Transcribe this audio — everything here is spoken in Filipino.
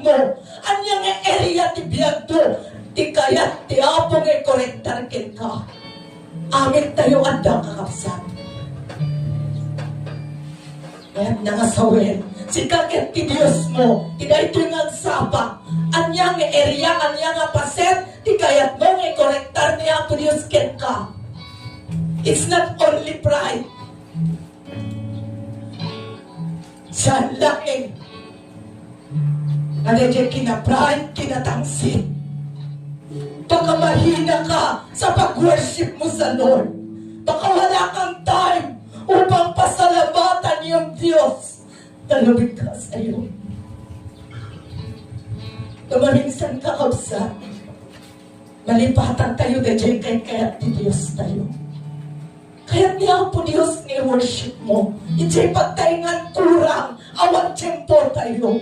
mo. Anya nga area ti biyag mo. Ti kayat ti apong ay korektar ka. Amit tayo adang kakapsat. Kaya nangasawin. Si kakit ti Diyos mo. Ti da ito nga sapa. Anya nga area, anya nga paset. Ti kayat mo ay korektar niya po Diyos ka. It's not only pride. Siya laking ano dyan kina-pride, kinatangsit. Baka mahina ka sa pag-worship mo sa Lord. Baka wala kang time upang pasalamatan yung Diyos na lumikha sa iyo. Tumaminsan ka kapsa, malipatan tayo na dyan kaya ni Diyos tayo. Kaya niya po Diyos ni worship mo. Ito'y pagtaingan kurang, awang tiyempo tayo.